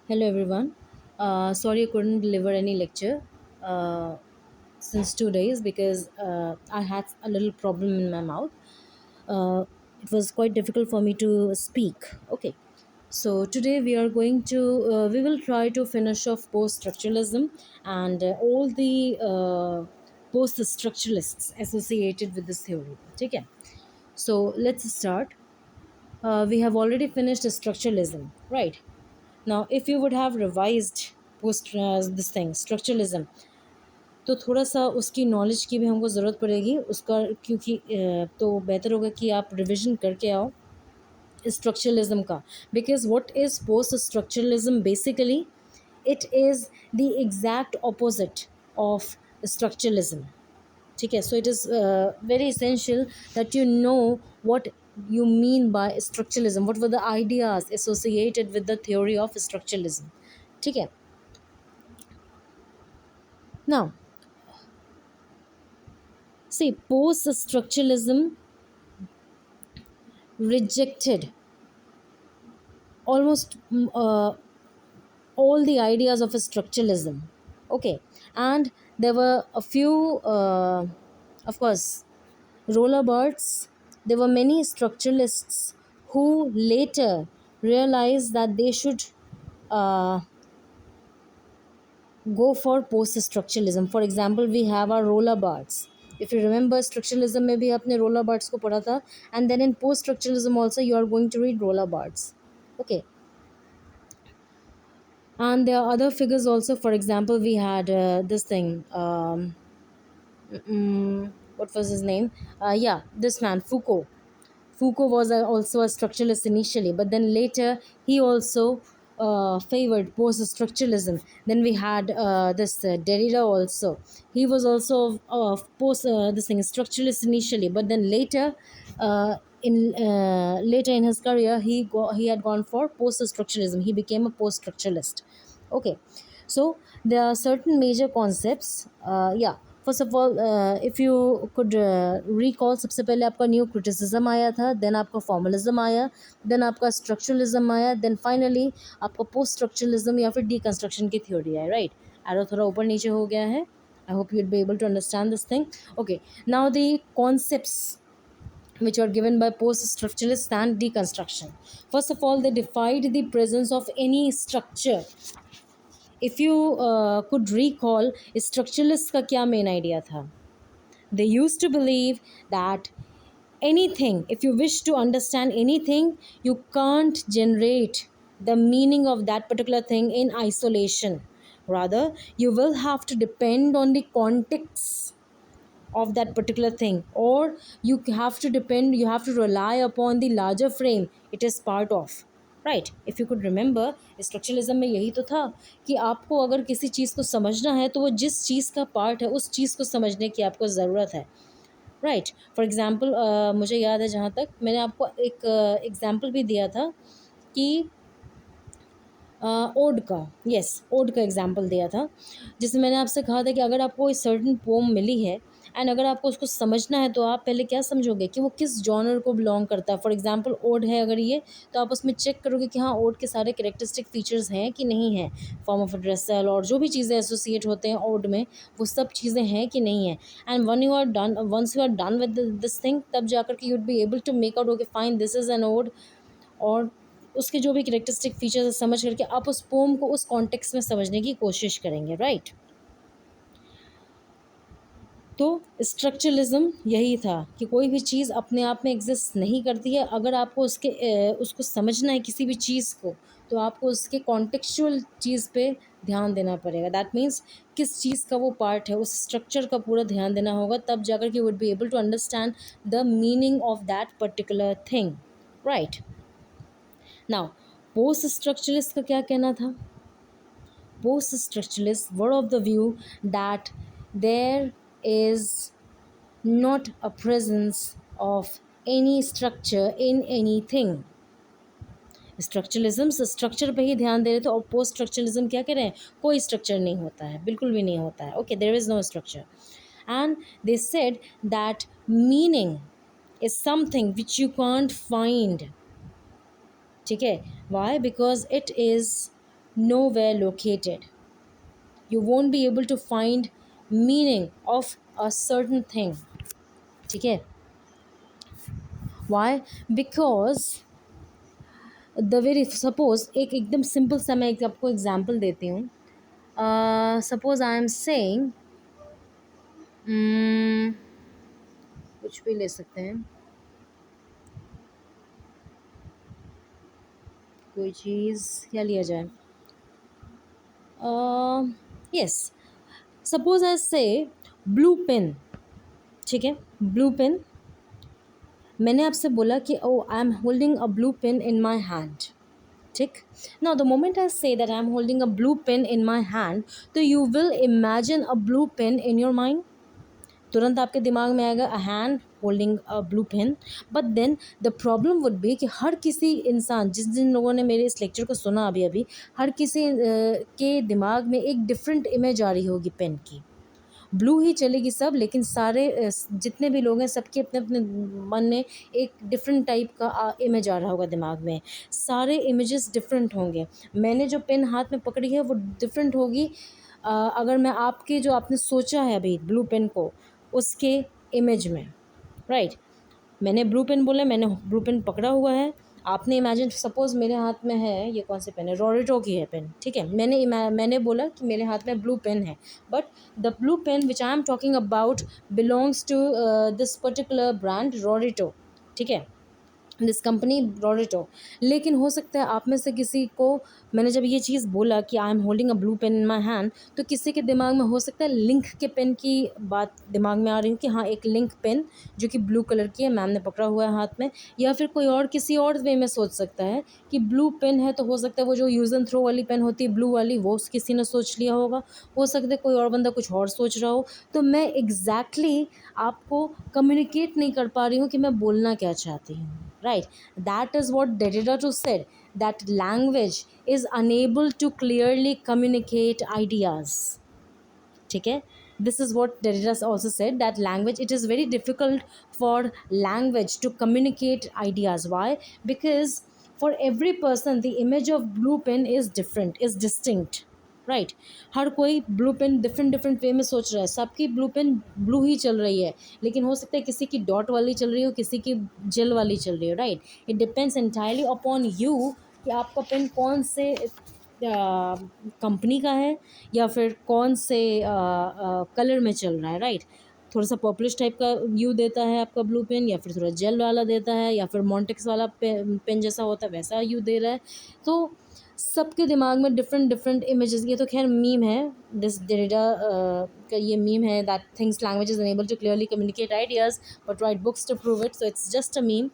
Hello everyone. Sorry I couldn't deliver any lecture uh, since 2 days because I had a little problem in my mouth. Uh, it was quite difficult for me to speak. Okay. So today we will try to finish off post-structuralism and all the post-structuralists associated with this theory. Okay. So let's start. We have already finished structuralism, right? Now if you would have revised post this thing structuralism, तो थोड़ा सा उसकी knowledge की भी हमको ज़रूरत पड़ेगी उसका, क्योंकि तो बेहतर होगा कि आप रिविजन करके आओ स्ट्रक्चरलिज्म का. Because what is post structuralism basically, it is the exact opposite of structuralism. ठीक है, so it is very essential that you know what you mean by structuralism, what were the ideas associated with the theory of structuralism. ठीक है. Now see, post structuralism rejected almost all the ideas of structuralism. Okay. And there were a few of course rollerbards. There were many structuralists who later realized that they should uh, go for post structuralism. For example, we have our rollerbards. If you remember, structuralism में भी आपने rollerbards को पढ़ा था, and then in post structuralism also you are going to read rollerbards. Okay. And there are other figures also. For example, we had this thing, what was his name? Yeah, this man, Foucault. Foucault was also a structuralist initially, but then later he also favored post-structuralism. Then we had this Derrida also. He was also post this thing structuralist initially, but then later, later in his career, he had gone for post-structuralism. He became a post-structuralist. Okay, so there are certain major concepts. Yeah. First of all if you could recall, सबसे पहले आपका new criticism आया था, then आपका formalism आया, then आपका structuralism आया, then finally आपका पोस्ट स्ट्रक्चरलिज्म या फिर डीकंस्ट्रक्शन की थ्योरी है. राइट, एरो थोड़ा ऊपर नीचे हो गया है. I hope you will be able to understand this thing. Okay, now the concepts which are given by post-structuralists and deconstruction. First of all, they defied the presence of any structure. If you could recall, structuralists का क्या main idea था? They used to believe that anything, if you wish to understand anything, you can't generate the meaning of that particular thing in isolation. Rather, you will have to depend on the context of that particular thing, or you have to rely upon the larger frame it is part of. Right, if you could remember, structuralism में यही तो था कि आपको अगर किसी चीज़ को समझना है तो वो जिस चीज़ का पार्ट है उस चीज़ को समझने की आपको ज़रूरत है. राइट, फॉर एग्ज़ाम्पल मुझे याद है, जहाँ तक मैंने आपको एक एग्ज़ाम्पल भी दिया था कि ओड का, यस, ओड का एग्जाम्पल दिया था, जिसमें मैंने आपसे कहा था कि अगर आपको कोई सर्टन पोम मिली है एंड अगर आपको उसको समझना है तो आप पहले क्या समझोगे कि वो किस जॉनर को बिलोंग करता है. फॉर एग्जांपल ओड है अगर ये, तो आप उसमें चेक करोगे कि हाँ ओड के सारे कैरेक्टरिस्टिक फीचर्स हैं कि नहीं हैं, फॉर्म ऑफ ड्रेसल और जो भी चीज़ें एसोसिएट होते हैं ओड में, वो सब चीज़ें हैं कि नहीं हैं. And once you are done with this thing, तब जाकर के you would be able to make out, okay fine, this is an ode, और उसके जो भी कैरेक्टरिस्टिक फीचर्स समझ करके आप उस पोम को उस कॉन्टेक्स्ट में समझने की कोशिश करेंगे. राइट, तो स्ट्रक्चरलिज्म यही था कि कोई भी चीज़ अपने आप में एग्जिस्ट नहीं करती है. अगर आपको उसको समझना है किसी भी चीज़ को, तो आपको उसके कॉन्टेक्चुअल चीज़ पे ध्यान देना पड़ेगा. दैट मीन्स किस चीज़ का वो पार्ट है, उस स्ट्रक्चर का पूरा ध्यान देना होगा, तब जाकर के would be able to understand the meaning of that particular thing. Right, now post structuralist का क्या कहना था? Post structuralist were of the view that there is not a presence of any structure in anything. Structuralism structure पे ही ध्यान दे रहे थे, और post structuralism क्या कह रहे हैं, कोई स्ट्रक्चर नहीं होता है, बिल्कुल भी नहीं होता है. Okay, there is no structure. And they said that meaning is something which you can't find. ठीक है, why? Because it is nowhere located. You won't be able to find meaning of a certain thing. ठीक है? Why? Because the very suppose एक एकदम simple सा मैं एक आपको एग्जांपल देती हूँ. सपोज आई एम सेइंग, कुछ भी ले सकते हैं, कोई चीज़ क्या लिया जाए. यस, सपोज आई से ब्लू पेन. ठीक है, ब्लू पेन. मैंने आपसे बोला कि oh I am holding a blue pen in my hand. ठीक. Now the moment I say that I am holding a blue pen in my hand, तो you will imagine a blue pen in your mind. तुरंत आपके दिमाग में आएगा a hand holding a blue pen. But then the problem would be कि हर किसी इंसान, जिन लोगों ने मेरे इस लेक्चर को सुना अभी अभी, हर किसी के दिमाग में एक डिफरेंट इमेज आ रही होगी पेन की. ब्लू ही चलेगी सब, लेकिन सारे जितने भी लोग हैं सबके अपने अपने मन में एक डिफरेंट टाइप का इमेज आ रहा होगा दिमाग में. सारे इमेजेस डिफरेंट होंगे. मैंने जो पेन हाथ में पकड़ी है वो डिफरेंट होगी अगर मैं आपके जो आपने सोचा है अभी ब्लू पेन को, उसके इमेज में. राइट. मैंने ब्लू पेन बोला, मैंने ब्लू पेन पकड़ा हुआ है. आपने इमेजिन, सपोज मेरे हाथ में है, ये कौन सी पेन है, रोरिटो की है पेन. ठीक है, मैंने बोला कि मेरे हाथ में ब्लू पेन है. But the blue pen which I am talking about belongs to this particular brand Rorito. ठीक है, दिस कंपनी रोरिटो. लेकिन हो सकता है आप में से किसी को, मैंने जब ये चीज़ बोला कि I am holding a blue pen in my hand, तो किसी के दिमाग में हो सकता है लिंक के पेन की बात दिमाग में आ रही है कि हाँ एक लिंक पेन जो कि ब्लू कलर की है, मैम ने पकड़ा हुआ है हाथ में. या फिर कोई और किसी और वे में सोच सकता है कि ब्लू पेन है, तो हो सकता है वो जो यूज़ एंड थ्रो वाली पेन होती है ब्लू वाली, वो किसी ने सोच लिया होगा. हो सकता है कोई और बंदा कुछ और सोच रहा हो. तो मैं एग्जैक्टली आपको कम्युनिकेट नहीं कर पा रही हूँ कि मैं बोलना क्या चाहती हूँ. Right, that is what Derrida too said, that language is unable to clearly communicate ideas. ठीक है, this is what Derrida also said, that language, it is very difficult for language to communicate ideas. Why? Because for every person the image of blue pen is different, is distinct. Right. हर कोई blue pen different different way में सोच रहा है. सबकी blue pen blue ही चल रही है, लेकिन हो सकता है किसी की डॉट वाली चल रही हो, किसी की जेल वाली चल रही हो. Right. It depends entirely upon you कि आपका पेन कौन से कंपनी का है या फिर कौन से कलर में चल रहा है. राइट. थोड़ा सा पर्पलिश टाइप का व्यू देता है आपका ब्लू पेन, या फिर थोड़ा जेल वाला देता है, या फिर मॉन्टेक्स वाला पेन जैसा होता है वैसा यू दे रहा है. तो सबके दिमाग में डिफरेंट डिफरेंट इमेजेस. ये तो खैर मीम है, दिस डेरिडा का ये मीम है, that things language is unable to clearly communicate ideas but write books to prove it. So it's just a meme.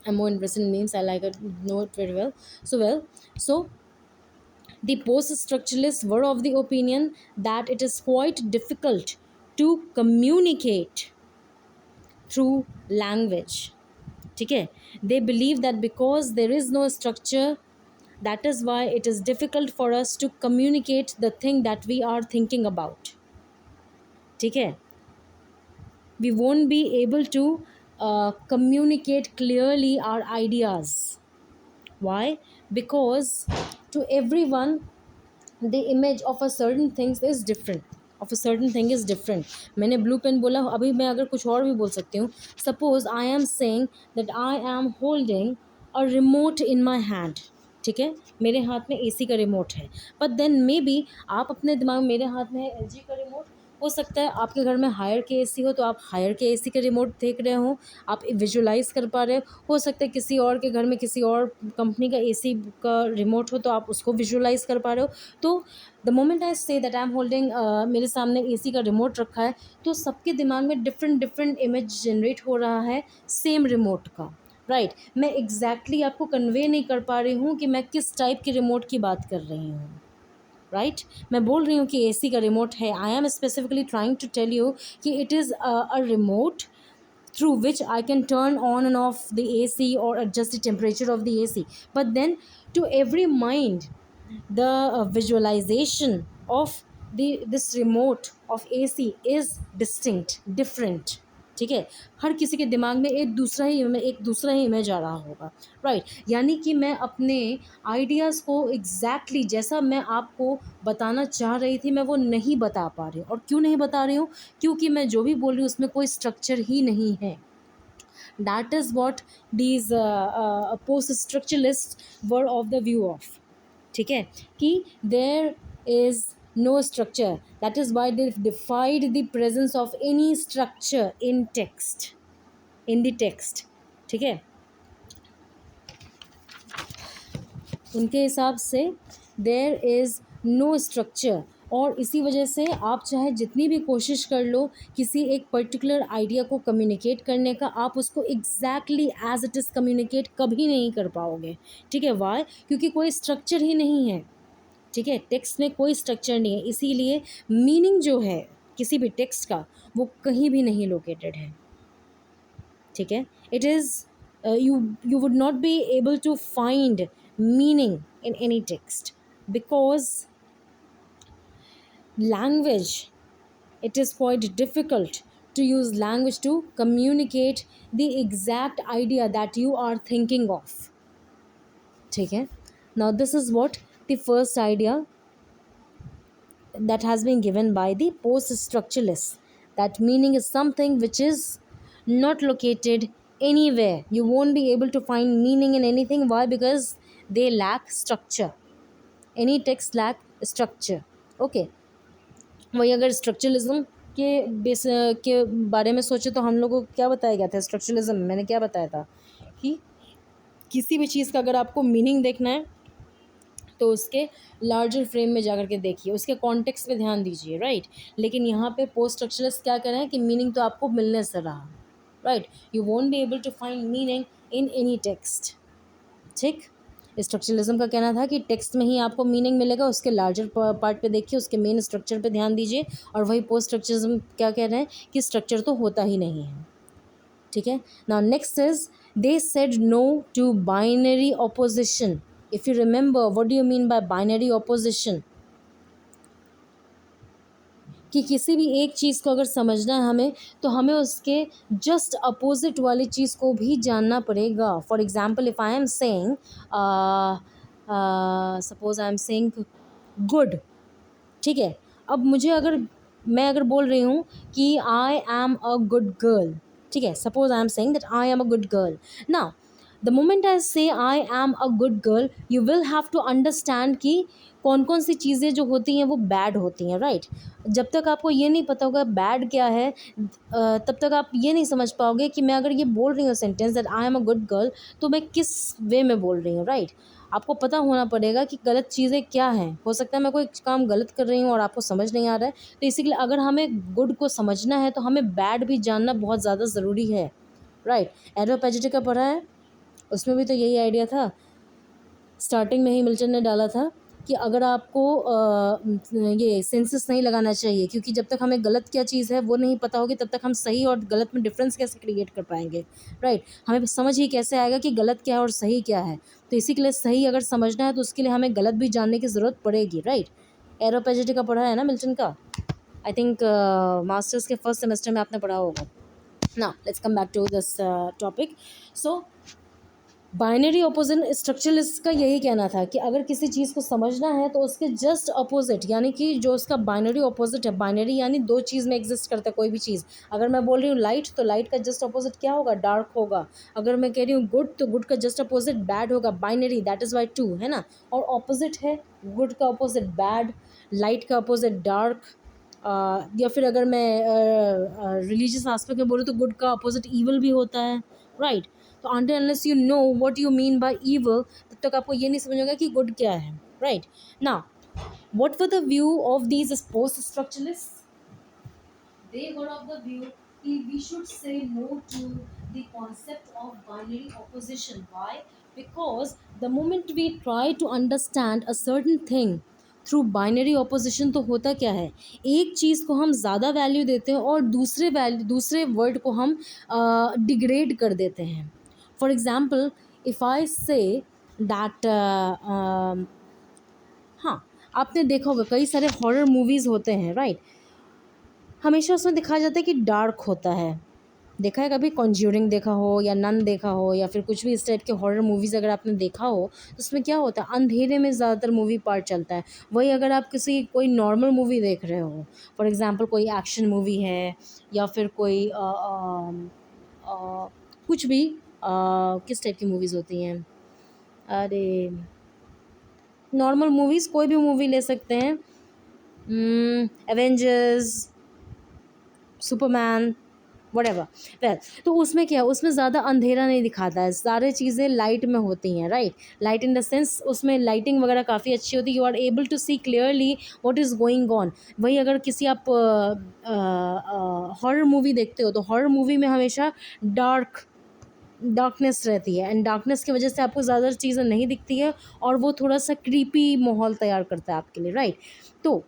I'm more interested in memes. I like it, know it very well. So the post-structuralists were of the opinion that it is quite difficult to communicate through language. ठीक है, they believe that because there is no structure, that is why it is difficult for us to communicate the thing that we are thinking about. ठीक है, we won't be able to communicate clearly our ideas. Why? Because to everyone the image of a certain things is different, of a certain thing is different. मैंने blue pen बोला, अभी मैं अगर कुछ और भी बोल सकती हूँ. Suppose I am saying that I am holding a remote in my hand. ठीक है, मेरे हाथ में एसी का रिमोट है. बट देन मे बी आप अपने दिमाग में, मेरे हाथ में है एलजी का रिमोट. हो सकता है आपके घर में हायर के एसी हो, तो आप हायर के एसी का रिमोट देख रहे हो, आप विजुलाइज कर पा रहे हो सकता है किसी और के घर में किसी और कंपनी का एसी का रिमोट हो, तो आप उसको विजुलाइज कर पा रहे हो. तो the moment I say that I am holding, मेरे सामने एसी का रिमोट रखा है, तो सबके दिमाग में डिफरेंट डिफरेंट इमेज जनरेट हो रहा है सेम रिमोट का. राइट. मैं एग्जैक्टली आपको कन्वे नहीं कर पा रही हूँ कि मैं किस टाइप के रिमोट की बात कर रही हूँ. राइट. मैं बोल रही हूँ कि एसी का रिमोट है. I am specifically trying to tell you कि it is a remote through which I can turn on and off the AC or adjust the temperature of the AC. But then to every mind, the visualization of this remote of AC is distinct, different. ठीक है, हर किसी के दिमाग में एक दूसरा ही image आ रहा होगा, राइट। यानी कि मैं अपने आइडियाज़ को एग्जैक्टली जैसा मैं आपको बताना चाह रही थी मैं वो नहीं बता पा रही हूँ। और क्यों नहीं बता रही हूँ? क्योंकि मैं जो भी बोल रही हूँ उसमें कोई स्ट्रक्चर ही नहीं है। That is what these post structuralist were of the view of, ठीक है, कि there is no structure, that is why they defied the presence of any structure in text, in the text, ठीक है। उनके हिसाब से देयर इज़ नो स्ट्रक्चर, और इसी वजह से आप चाहे जितनी भी कोशिश कर लो किसी एक पर्टिकुलर आइडिया को कम्युनिकेट करने का, आप उसको exactly as it is communicate कभी नहीं कर पाओगे, ठीक है। वाई? क्योंकि कोई स्ट्रक्चर ही नहीं है, ठीक है, टेक्स्ट में कोई स्ट्रक्चर नहीं है, इसीलिए मीनिंग जो है किसी भी टेक्स्ट का वो कहीं भी नहीं लोकेटेड है, ठीक है। It is you would not be able to find meaning in any text because language, it is quite difficult to use language to communicate the exact idea that you are thinking of, ठीक है। Now this is what the first idea that has been given by the post structuralists, that meaning is something which is not located anywhere. You won't be able to find meaning in anything. Why? Because they lack structure. Any text lack structure. Okay. वही अगर structuralism के base के बारे में सोचे तो हम लोगों को क्या बताया गया था स्ट्रक्चरलिज्म में? मैंने क्या बताया था कि किसी भी चीज़ का अगर आपको मीनिंग देखना है तो उसके लार्जर फ्रेम में जाकर के देखिए, उसके कॉन्टेक्स्ट पे ध्यान दीजिए, राइट। लेकिन यहाँ पे पोस्ट स्ट्रक्चरलिस्ट क्या कर रहे हैं कि मीनिंग तो आपको मिलने से रहा, right. You won't be able to find meaning in any text, ठीक। स्ट्रक्चरलिज्म का कहना था कि टेक्स्ट में ही आपको मीनिंग मिलेगा, उसके लार्जर पार्ट पे देखिए, उसके मेन स्ट्रक्चर पे ध्यान दीजिए। और वही पोस्ट स्ट्रक्चरलिज्म क्या कह रहे हैं कि स्ट्रक्चर तो होता ही नहीं है, ठीक है। Now next is they said no to binary opposition. If you remember, what do you mean by binary opposition? कि किसी भी एक चीज़ को अगर समझना है हमें तो हमें उसके जस्ट अपोजिट वाली चीज़ को भी जानना पड़ेगा। For example, if I am saying, suppose I am saying good, ठीक है। अब मुझे अगर मैं अगर बोल रही हूँ कि I am a good girl, ठीक है, suppose I am saying that I am a good girl. Now the moment I say I am a good girl, you will have to understand कि कौन कौन सी चीज़ें जो होती हैं वो बैड होती हैं, राइट। जब तक आपको ये नहीं पता होगा बैड क्या है, तब तक आप ये नहीं समझ पाओगे कि मैं अगर ये बोल रही हूँ sentence that I am a good girl तो मैं किस वे में बोल रही हूँ, राइट। आपको पता होना पड़ेगा कि गलत चीज़ें क्या हैं। हो सकता है मैं कोई काम गलत कर रही हूँ और आपको समझ नहीं आ रहा है, तो इसीलिए अगर हमें गुड को समझना है तो हमें बैड भी जानना बहुत ज़्यादा ज़रूरी है, राइट। एरोपैजिटिका पढ़ा है, उसमें भी तो यही आइडिया था। स्टार्टिंग में ही मिल्टन ने डाला था कि अगर आपको ये सेंसेस नहीं लगाना चाहिए, क्योंकि जब तक हमें गलत क्या चीज़ है वो नहीं पता होगी तब तक हम सही और गलत में डिफरेंस कैसे क्रिएट कर पाएंगे, राइट। हमें समझ ही कैसे आएगा कि गलत क्या है और सही क्या है। तो इसी के लिए सही अगर समझना है तो उसके लिए हमें गलत भी जानने की ज़रूरत पड़ेगी, राइट। एरोपैजिटिका पढ़ा है ना मिल्टन का? आई थिंक मास्टर्स के फर्स्ट सेमेस्टर में आपने पढ़ा होगा ना। Let's come back to this topic. So binary opposite structuralist का यही कहना था कि अगर किसी चीज़ को समझना है तो उसके जस्ट अपोजिट, यानी कि जो उसका बाइनरी ऑपोजिट है, बाइनरी यानी दो चीज़ में एग्जिस्ट करता है कोई भी चीज़। अगर मैं बोल रही हूँ लाइट तो लाइट का जस्ट अपोजिट क्या होगा? डार्क होगा। अगर मैं कह रही हूँ गुड तो गुड का जस्ट अपोजिट बैड होगा। Binary, that is why two है ना। और ऑपोजिट है, गुड का अपोजिट बैड, लाइट का अपोजिट डार्क। या फिर अगर मैं रिलीजियस एस्पेक्ट में बोलूँ तो गुड का अपोजिट ईवल भी होता है, राइट। तो until unless you know what you mean by evil, तब तक आपको ये नहीं समझ होगा कि गुड क्या है, right. Now what were the view of these post structuralists? They were of the view that we should say no to the concept of binary opposition. Why? Because the moment we try to understand a certain thing through binary opposition, तो होता क्या है, एक चीज़ को हम ज़्यादा value देते हैं और दूसरे वर्ड को हम डिग्रेड कर देते हैं। For example, if I say that, हाँ, आपने देखा होगा कई सारे हॉरर मूवीज़ होते हैं, राइट। हमेशा उसमें दिखाया जाता है कि डार्क होता है, देखा है कभी? कॉन्ज्यूरिंग देखा हो या नन देखा हो या फिर कुछ भी इस टाइप के हॉरर मूवीज़ अगर आपने देखा हो तो उसमें क्या होता है, अंधेरे में ज़्यादातर मूवी पार्ट चलता है। वही अगर आप किसी कोई नॉर्मल मूवी देख रहे हो, फॉर एग्ज़ाम्पल कोई एक्शन मूवी है या फिर कोई कुछ भी किस टाइप की मूवीज़ होती हैं, अरे नॉर्मल मूवीज़ कोई भी मूवी ले सकते हैं, एवेंजर्स, सुपरमैन, व्हाटएवर। वेल, तो उसमें क्या है, उसमें ज़्यादा अंधेरा नहीं दिखाता है, सारी चीज़ें लाइट में होती हैं, right. Light in the sense उसमें लाइटिंग वगैरह काफ़ी अच्छी होती है, you are able to see clearly what is going on. वही अगर किसी आप हॉरर मूवी देखते हो तो हॉरर मूवी में हमेशा डार्कनेस रहती है, एंड डार्कनेस की वजह से आपको ज़्यादा चीज़ें नहीं दिखती है और वो थोड़ा सा क्रीपी माहौल तैयार करता है आपके लिए, राइट। तो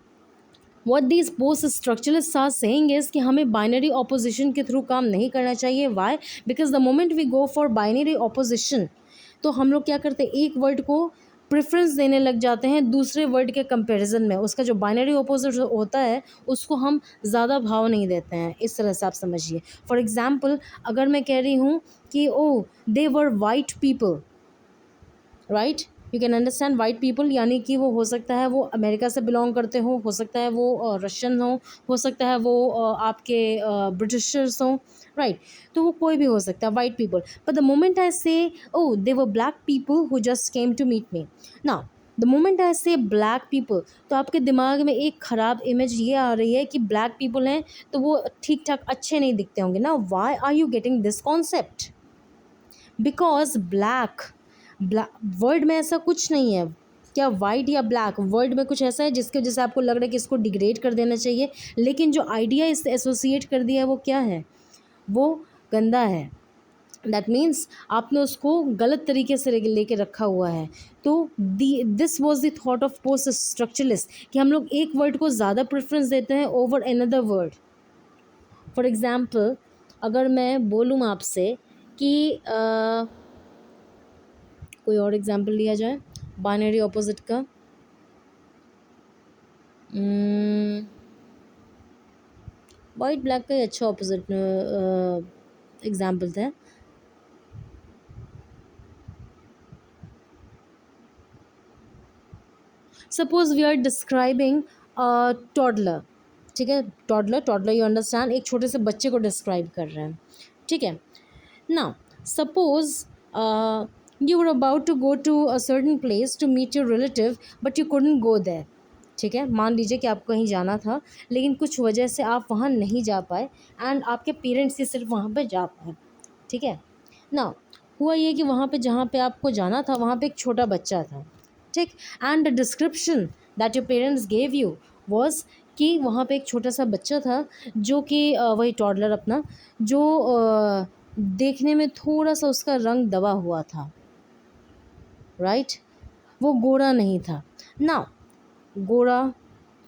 what these post structuralist are saying is कि हमें बाइनरी ऑपोजिशन के थ्रू काम नहीं करना चाहिए। Why? Because the moment we go for binary opposition, तो हम लोग क्या करते हैं, एक वर्ड को प्रेफरेंस देने लग जाते हैं दूसरे वर्ड के कंपैरिजन में, उसका जो बाइनरी ऑपोजिट होता है उसको हम ज़्यादा भाव नहीं देते हैं। इस तरह से आप समझिए। फॉर एग्ज़ाम्पल, अगर मैं कह रही हूँ कि oh they were white people, right, you can understand white people, यानी कि वो हो सकता है वो अमेरिका से बिलोंग करते हो सकता है वो रशियन हो सकता है वो आपके ब्रिटिशर्स हों, राइट। तो वो कोई भी हो सकता है, white people. But the moment I say oh they were black people who just came to meet me, now the moment I say black people, तो आपके दिमाग में एक ख़राब इमेज ये आ रही है कि ब्लैक पीपल हैं तो वो ठीक ठाक अच्छे नहीं दिखते होंगे ना। Why are you getting this concept? Because black word में ऐसा कुछ नहीं है, क्या वाइट या ब्लैक वर्ड में कुछ ऐसा है जिसके वजह से आपको लग रहा है कि इसको डिग्रेड कर देना चाहिए, लेकिन जो आइडिया इससे एसोसिएट कर दिया है वो क्या है, वो गंदा है। दैट मीन्स आपने उसको गलत तरीके से लेके रखा हुआ है। तो this was the thought of post structuralist कि हम लोग एक वर्ड को ज़्यादा प्रेफरेंस देते हैं over another word. For example, अगर मैं बोलूँ आपसे कि कोई और एग्जांपल लिया जाए बाइनरी ऑपोजिट का, वाइट ब्लैक का ही अच्छा ऑपोजिट एग्जांपल था। Suppose we are describing toddler, ठीक है, टॉडलर यू अंडरस्टैंड, एक छोटे से बच्चे को डिस्क्राइब कर रहे हैं, ठीक है ना। Suppose you were about to go to a certain place to meet your relative but you couldn't go there, ठीक है। मान लीजिए कि आपको कहीं जाना था लेकिन कुछ वजह से आप वहाँ नहीं जा पाए एंड आपके पेरेंट्स ही सिर्फ वहाँ पे जा पाए, ठीक है ना। हुआ ये कि वहाँ पे जहाँ पे आपको जाना था वहाँ पे एक छोटा बच्चा था, ठीक। And the description that your parents gave you was कि वहाँ पे एक छोटा सा बच्चा था जो कि वही टॉडलर अपना, जो देखने में थोड़ा सा उसका रंग दबा हुआ था, राइट। वो गोरा नहीं था ना। गोरा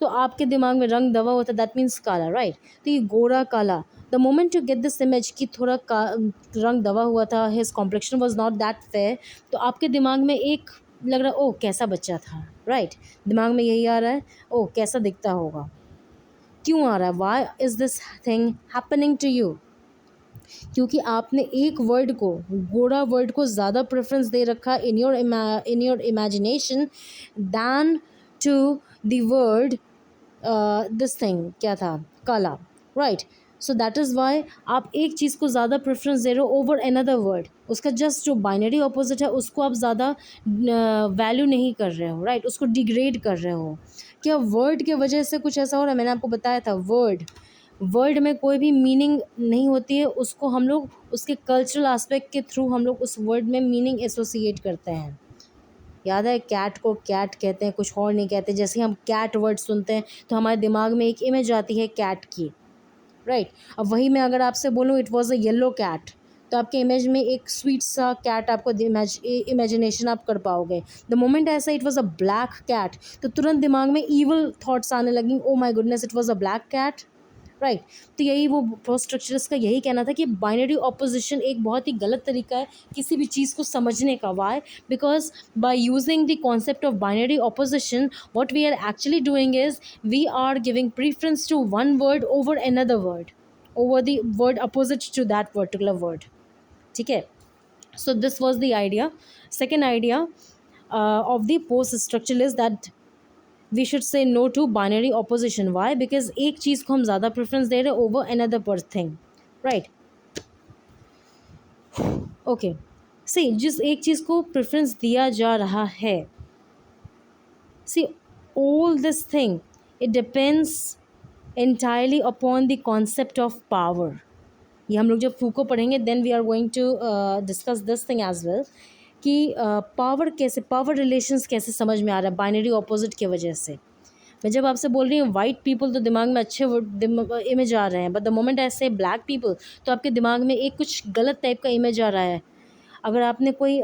तो आपके दिमाग में रंग दबा होता है, दैट मीन्स काला, राइट। तो ये गोरा काला, the moment you get this image कि थोड़ा रंग दबा हुआ था, his complexion was not that fair, तो आपके दिमाग में एक लग रहा है ओ कैसा बच्चा था, राइट। दिमाग में यही आ रहा है ओ कैसा दिखता होगा। क्यों आ रहा है? Why is this thing happening to you? क्योंकि आपने एक वर्ड को, गोरा वर्ड को ज़्यादा प्रेफरेंस दे रखा in your imagination than to the word this thing, क्या था, काला, right. So that is why आप एक चीज़ को ज़्यादा प्रेफरेंस दे रहे हो ओवर अनदर वर्ड, उसका जस्ट जो बाइनरी ऑपोजिट है उसको आप ज़्यादा वैल्यू नहीं कर रहे हो, राइट, उसको डिग्रेड कर रहे हो। क्या वर्ड के वजह से कुछ ऐसा हो रहा है? मैंने आपको बताया था वर्ड में कोई भी मीनिंग नहीं होती है, उसको हम लोग उसके कल्चरल एस्पेक्ट के थ्रू हम लोग उस वर्ड में मीनिंग एसोसिएट करते हैं। याद है, कैट को कैट कहते हैं, कुछ और नहीं कहते। जैसे हम कैट वर्ड सुनते हैं तो हमारे दिमाग में एक इमेज आती है कैट की, राइट। अब वही मैं अगर आपसे बोलूँ it was a yellow cat, तो आपके इमेज में एक स्वीट सा कैट आपको इमेजिनेशन आप कर पाओगे। द मोमेंट ऐसा it was a black cat, तो तुरंत दिमाग में ईवल थॉट्स आने लगी, oh my goodness it was a black cat, right. तो यही वो पोस्ट स्ट्रक्चरस का यही कहना था कि बाइनरी ऑपोजिशन एक बहुत ही गलत तरीका है किसी भी चीज़ को समझने का। Why? Because by using the concept of binary opposition what we are actually doing is we are giving preference to one word over another word, over the word opposite to that particular word. ठीक है. So this was the idea. Second idea of the post structuralist, that we should say no to binary opposition. Why? Because एक चीज़ को हम ज़्यादा preference दे रहे हैं over another per thing, right? Okay. See, जिस एक चीज़ को प्रेफरेंस दिया जा रहा है, see, all this thing, it depends entirely upon the concept of power. ये हम लोग जब फूको पढ़ेंगे then we are going to discuss this thing as well, कि पावर कैसे, पावर रिलेशंस कैसे समझ में आ रहा है बाइनरी ऑपोजिट की वजह से. मैं जब आपसे बोल रही हूँ वाइट पीपल तो दिमाग में अच्छे इमेज आ रहे हैं, but the moment I say black people तो आपके दिमाग में एक कुछ गलत टाइप का इमेज आ रहा है. अगर आपने कोई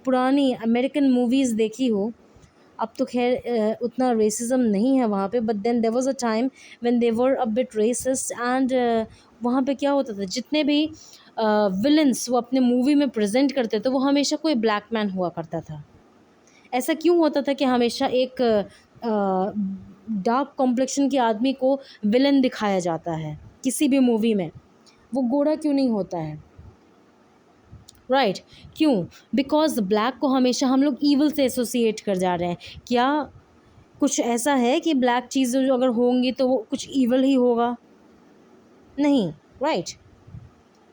पुरानी अमेरिकन मूवीज़ देखी हो, अब तो खैर उतना रेसिज्म नहीं है वहाँ पे, but then there was a time when they were a bit racist, and वहाँ पे क्या होता था, जितने भी विलन्स वो अपने मूवी में प्रेजेंट करते थे वो हमेशा कोई ब्लैक मैन हुआ करता था. ऐसा क्यों होता था कि हमेशा एक डार्क कॉम्प्लेक्शन के आदमी को विलन दिखाया जाता है किसी भी मूवी में, वो गोरा क्यों नहीं होता है? राइट क्यों? बिकॉज ब्लैक को हमेशा हम लोग ईवल से एसोसिएट कर जा रहे हैं. क्या कुछ ऐसा है कि ब्लैक चीज़ें जो अगर होंगी तो वो कुछ ईवल ही होगा? नहीं, राइट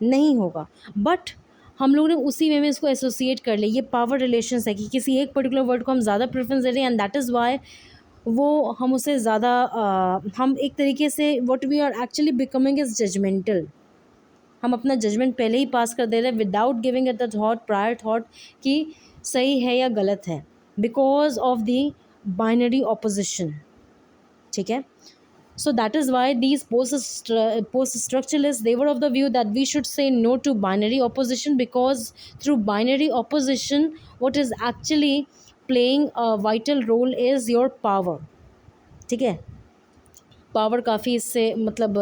नहीं होगा. बट हम लोग ने उसी वे में इसको एसोसिएट कर लिया. ये पावर रिलेशंस है कि किसी एक पर्टिकुलर वर्ड को हम ज़्यादा प्रेफरेंस दे रहे हैं, एंड दैट इज़ वाई वो हम उसे ज़्यादा हम एक तरीके से what we are actually becoming is judgemental. हम अपना जजमेंट पहले ही पास कर दे रहे हैं without giving it the thought, prior thought, कि सही है या गलत है, because of the binary opposition. ठीक है. So that is why these post-structuralists, they were of the view that we should say no to binary opposition, because through binary opposition what is actually playing a vital role is your power. ठीक है. Power काफ़ी इससे मतलब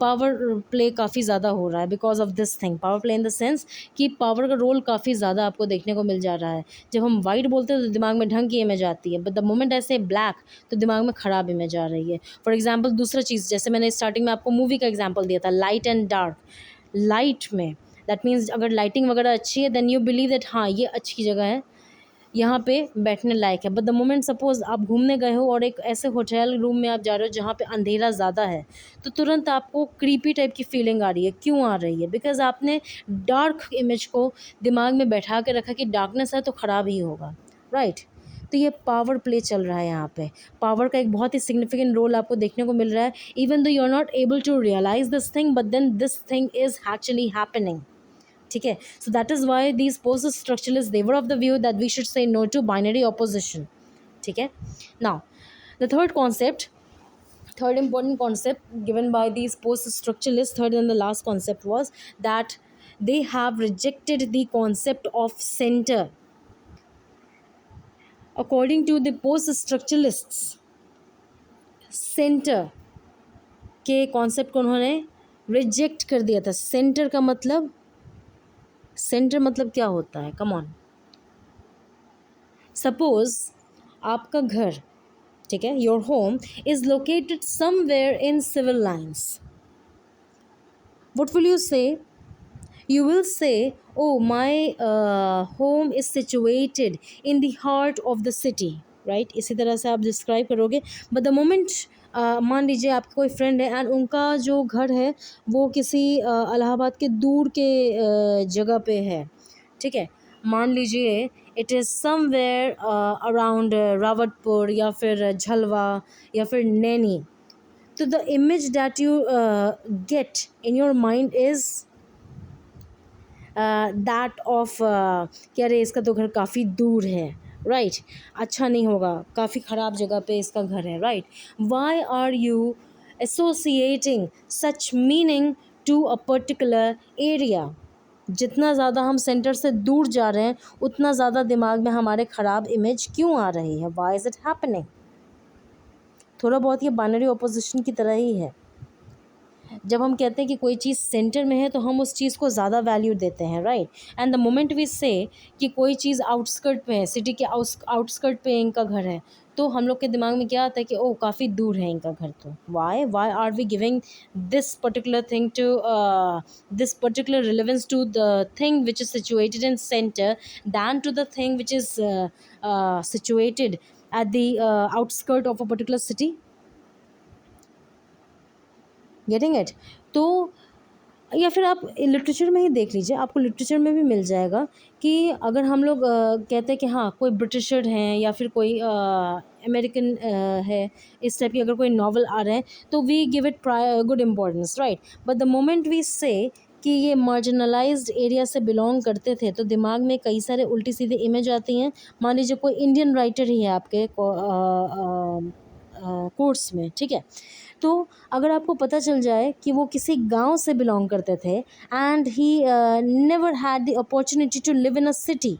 power play काफ़ी ज़्यादा हो रहा है because of this thing. Power play in the sense कि पावर का रोल काफ़ी ज़्यादा आपको देखने को मिल जा रहा है. जब हम वाइट बोलते हैं तो दिमाग में ढंग की इमेज आती है, बट द मोमेंट ऐसे ब्लैक तो दिमाग में ख़राब इमेज आ रही है. फॉर एग्जाम्पल दूसरा चीज़, जैसे मैंने स्टार्टिंग में आपको मूवी का एग्जाम्पल दिया था, लाइट एंड डार्क. लाइट में दैट मीन्स अगर लाइटिंग वगैरह अच्छी है देन यू बिलीव दैट हाँ ये अच्छी जगह है, यहाँ पे बैठने लायक है. बट द मोमेंट सपोज़ आप घूमने गए हो और एक ऐसे होटल रूम में आप जा रहे हो जहाँ पे अंधेरा ज़्यादा है, तो तुरंत आपको क्रीपी टाइप की फीलिंग आ रही है. क्यों आ रही है? बिकॉज आपने डार्क इमेज को दिमाग में बैठा के रखा कि डार्कनेस है तो ख़राब ही होगा. राइट. तो ये पावर प्ले चल रहा है यहाँ पे. पावर का एक बहुत ही सिग्निफिकेंट रोल आपको देखने को मिल रहा है, even though you are not able to realise this thing, but then this thing is actually happening. ठीक है. So that is why these post structuralist they were of the view that we should say no to binary opposition. ठीक है. Now the third concept, third important concept given by these post structuralists, third and the last concept was that they have rejected the concept of center. According to the post structuralists, center के concept को उन्होंने reject कर दिया था. Centre का मतलब, centre मतलब क्या होता है? Come on. सपोज आपका घर, ठीक है, your home is located somewhere in Civil Lines. What will you say? You will say, oh, my home is situated in the heart of the city, right? इसी तरह से आप डिस्क्राइब करोगे. बट द मोमेंट मान लीजिए आपका कोई फ्रेंड है एंड उनका जो घर है वो किसी इलाहाबाद के दूर के जगह पे है. ठीक है. मान लीजिए it is somewhere around Rawatpur या फिर झलवा या फिर नैनी. तो the image that you get in your mind is that of कि अरे इसका तो घर काफ़ी दूर है. राइट. अच्छा नहीं होगा, काफ़ी ख़राब जगह पे इसका घर है. Right. Why are you associating such meaning to a particular area? जितना ज़्यादा हम सेंटर से दूर जा रहे हैं उतना ज़्यादा दिमाग में हमारे ख़राब इमेज क्यों आ रही है? Why is it happening? थोड़ा बहुत ये बाइनरी ऑपोजिशन की तरह ही है. जब हम कहते हैं कि कोई चीज़ सेंटर में है तो हम उस चीज़ को ज़्यादा वैल्यू देते हैं, right. And the moment we say कि कोई चीज़ आउटस्कर्ट पे है, सिटी के आउटस्कर्ट पे इनका घर है, तो हम लोग के दिमाग में क्या आता है कि ओह काफ़ी दूर है इनका घर। तो why are we giving this particular thing to this particular relevance to the thing which is situated in center than to the thing which is situated at the outskirt of a particular city? Getting it? तो या फिर आप literature में ही देख लीजिए, आपको literature में भी मिल जाएगा कि अगर हम लोग कहते हैं कि हाँ कोई ब्रिटिशर हैं या फिर कोई अमेरिकन है, इस टाइप की अगर कोई नॉवल आ रहे हैं तो we give it good importance, right. But the moment we say कि ये मार्जिनलाइज्ड एरिया से बिलोंग करते थे तो दिमाग में कई सारे उल्टी सीधी इमेज आती हैं। मान लीजिए कोई इंडियन राइटर ही है आपके कोर्स में, ठीक है, तो अगर आपको पता चल जाए कि वो किसी गांव से बिलोंग करते थे and he never had the opportunity to live in a city,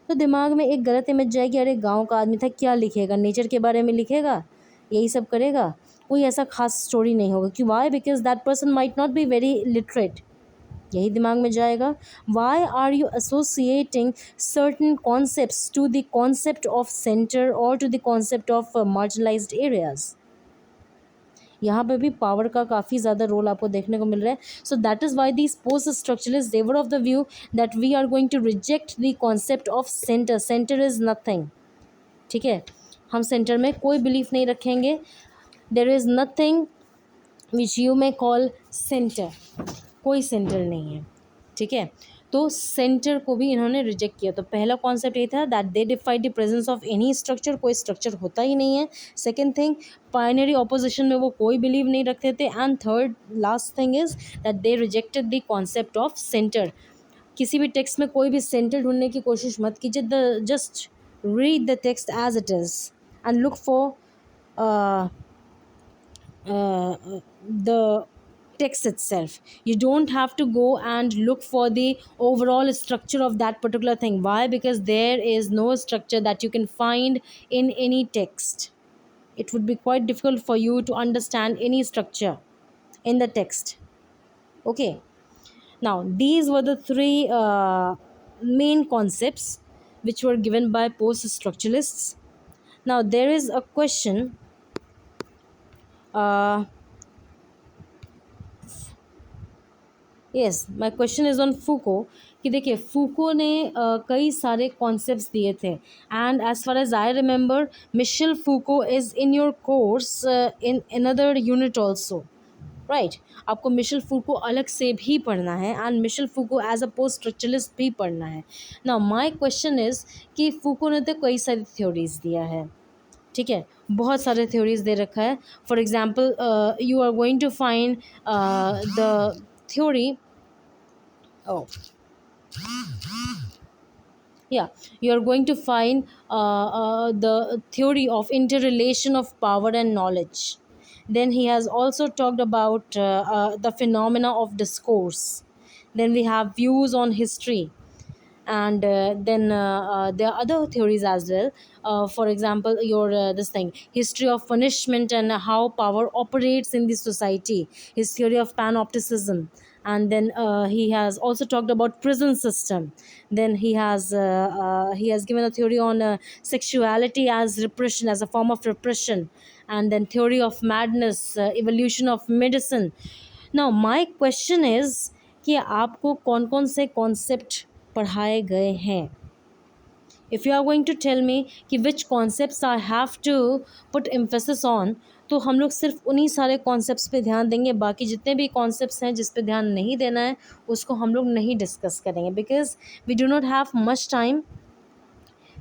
तो दिमाग में एक गलत इमेज जाएगी, अरे गांव का आदमी था, क्या लिखेगा, नेचर के बारे में लिखेगा, यही सब करेगा, कोई ऐसा खास स्टोरी नहीं होगा। क्यों? Why? Because that person might not be very literate, यही दिमाग में जाएगा। Why are you associating certain concepts to the concept of center और to the concept of marginalized areas? यहाँ पे भी पावर का काफ़ी ज़्यादा रोल आपको देखने को मिल रहा है। So that is why these post structuralist they were of the view that we are going to reject the concept of center. Center is nothing, ठीक है, हम सेंटर में कोई बिलीफ नहीं रखेंगे। There is nothing which you may call center, कोई center नहीं है, ठीक है। तो सेंटर को भी इन्होंने रिजेक्ट किया। तो पहला कॉन्सेप्ट ये था that they defied the presence of any structure, कोई स्ट्रक्चर होता ही नहीं है। सेकेंड थिंग, बाइनरी ऑपोजिशन में वो कोई बिलीव नहीं रखते थे। And third last thing is that they rejected the concept of centre. किसी भी टेक्स्ट में कोई भी सेंटर ढूंढने की कोशिश मत कीजिए, just read the text as it is and look for the text itself. You don't have to go and look for the overall structure of that particular thing. Why? Because there is no structure that you can find in any text. It would be quite difficult for you to understand any structure in the text. Okay, now these were the three main concepts which were given by post structuralists. Now there is a question, yes my question is on Foucault, कि देखिए Foucault ने कई सारे कॉन्सेप्ट्स दिए थे। And as far as I remember Michel Foucault is in your course in another unit also, right. आपको Michel Foucault अलग से भी पढ़ना है and Michel Foucault as a post structuralist भी पढ़ना है। नाउ माई क्वेश्चन इज़ कि फूको ने तो कई सारी थ्योरीज दिया है, ठीक है, बहुत सारे थ्योरीज दे रखा है। For example you are going to find the theory, oh yeah, you are going to find the theory of interrelation of power and knowledge. Then he has also talked about the phenomena of discourse. Then we have views on history, and then there are other theories as well. For example, your this thing, history of punishment and how power operates in the society, his theory of panopticism. And then he has also talked about prison system. Then he has given a theory on sexuality as repression, as a form of repression. And then theory of madness, evolution of medicine. Now my question is कि आपको कौन कौन से concept पढ़ाए गए हैं? If you are going to tell me कि which concepts I have to put emphasis on, तो हम लोग सिर्फ उन्हीं सारे कॉन्सेप्ट्स पे ध्यान देंगे। बाकी जितने भी कॉन्सेप्ट्स हैं जिस पे ध्यान नहीं देना है उसको हम लोग नहीं डिस्कस करेंगे, because we do not have much time.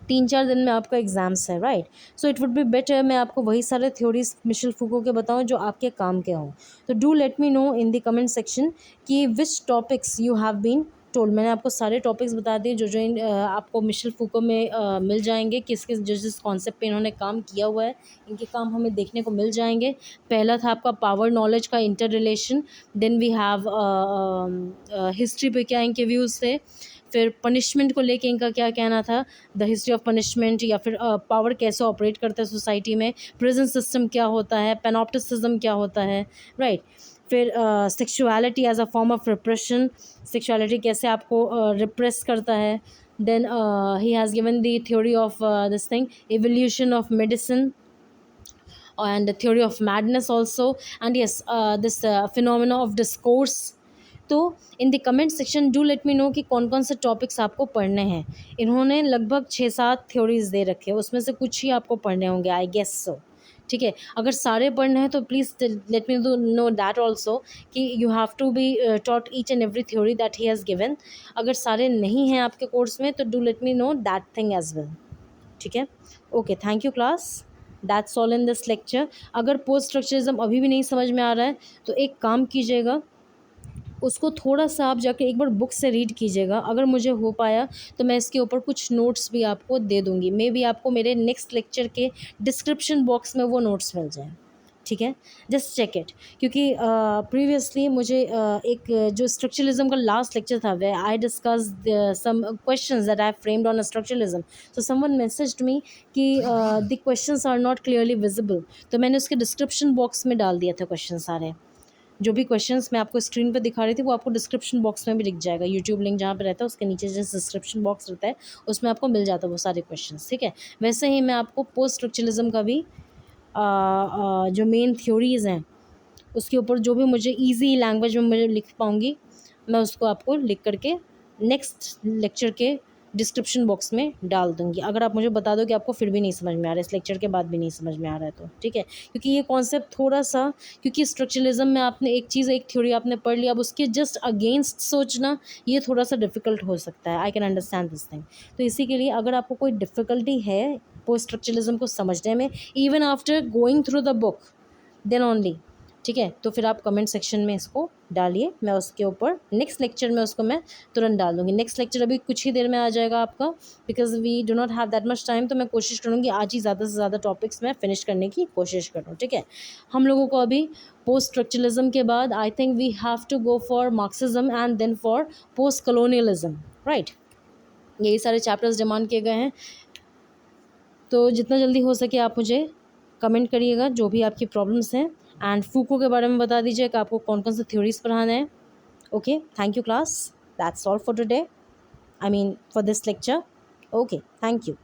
3-4 दिन में आपका एग्ज़ाम्स है, right. So it would be better मैं आपको वही सारे थ्योरीज मिशेल फूको के बताऊं जो आपके काम के हों। तो do let me know in the comment section कि which topics you have been told. मैंने आपको सारे टॉपिक्स बता दिए जो जो आपको मिशेल फूको में मिल जाएंगे, किस किस जिस कॉन्सेप्ट पे इन्होंने काम किया हुआ है, इनके काम हमें देखने को मिल जाएंगे। पहला था आपका पावर नॉलेज का inter relation. Then we have history पे क्या इनके व्यूज़ थे। फिर पनिशमेंट को लेके इनका क्या कहना था, द हिस्ट्री ऑफ पनिशमेंट, या फिर पावर कैसे ऑपरेट करता है सोसाइटी में, प्रिजन सिस्टम क्या होता है, पेनॉप्टिसिज्म क्या होता है, राइट। फिर sexuality as a form of repression, sexuality कैसे आपको रिप्रेस करता है. Then he has given the theory of this thing, evolution of medicine and the theory of madness also, and yes, this phenomena of discourse. तो इन the comment section do let me no कि कौन कौन से topics आपको पढ़ने हैं. इन्होंने लगभग 6-7 थ्योरीज दे रखे हैं, उसमें से कुछ ही आपको पढ़ने होंगे, आई गेस सो. ठीक है, अगर सारे पढ़ने हैं तो please let me know that also कि you have to be taught each and every theory that he has given. अगर सारे नहीं हैं आपके कोर्स में तो do let me know that thing as well. ठीक है, okay, thank you class, that's all in this lecture. अगर पोस्ट स्ट्रक्चरिज्म अभी भी नहीं समझ में आ रहा है तो एक काम कीजिएगा, उसको थोड़ा सा आप जाके एक बार बुक से रीड कीजिएगा. अगर मुझे हो पाया तो मैं इसके ऊपर कुछ नोट्स भी आपको दे दूँगी, मे बी आपको मेरे नेक्स्ट लेक्चर के डिस्क्रिप्शन बॉक्स में वो नोट्स मिल जाएँ. ठीक है, जस्ट चेक इट. क्योंकि प्रीवियसली मुझे एक जो स्ट्रक्चरलिज्म का लास्ट लेक्चर था where I discuss some questions that I framed on structuralism. So someone messaged me कि the questions are not clearly visible, तो मैंने उसके डिस्क्रिप्शन बॉक्स में डाल दिया था क्वेश्चन सारे. जो भी क्वेश्चंस मैं आपको स्क्रीन पर दिखा रही थी वो आपको डिस्क्रिप्शन बॉक्स में भी दिख जाएगा. यूट्यूब लिंक जहाँ पे रहता है उसके नीचे जो डिस्क्रिप्शन बॉक्स रहता है उसमें आपको मिल जाता है वो सारे क्वेश्चंस. ठीक है, वैसे ही मैं आपको पोस्ट स्ट्रक्चरलिज्म का भी जो मेन थ्योरीज़ हैं उसके ऊपर जो भी मुझे इजी लैंग्वेज में मुझे लिख पाऊँगी मैं उसको आपको लिख करके नेक्स्ट लेक्चर के डिस्क्रिप्शन बॉक्स में डाल दूँगी. अगर आप मुझे बता दो कि आपको फिर भी नहीं समझ में आ रहा है, इस लेक्चर के बाद भी नहीं समझ में आ रहा है तो ठीक है. क्योंकि ये कॉन्सेप्ट थोड़ा सा, क्योंकि स्ट्रक्चरलिज्म में आपने एक चीज़, एक थ्योरी आपने पढ़ लिया, अब उसके जस्ट अगेंस्ट सोचना ये थोड़ा सा डिफ़िकल्ट हो सकता है. I can understand this thing. तो इसी के लिए अगर आपको कोई डिफ़िकल्टी है पोस्ट स्ट्रक्चरलिज्म को समझने में, even after going through the book, then only, ठीक है, तो फिर आप कमेंट सेक्शन में इसको डालिए. मैं उसके ऊपर नेक्स्ट लेक्चर में उसको मैं तुरंत डाल दूँगी. नेक्स्ट लेक्चर अभी कुछ ही देर में आ जाएगा आपका, because we do not have that much time. तो मैं कोशिश करूँगी आज ही ज़्यादा से ज़्यादा टॉपिक्स मैं फिनिश करने की कोशिश करूँ. ठीक है, हम लोगों को अभी पोस्ट स्ट्रक्चरलिज्म के बाद I think we have to go for Marxism and then for post colonialism, right. यही सारे चैप्टर्स डिमांड किए गए हैं. तो जितना जल्दी हो सके आप मुझे कमेंट करिएगा जो भी आपकी प्रॉब्लम्स हैं, एंड फूको के बारे में बता दीजिए कि आपको कौन कौन से थ्योरीज पढ़ाना है. Okay, thank you class, that's all for today, I mean for this lecture. Okay, thank you.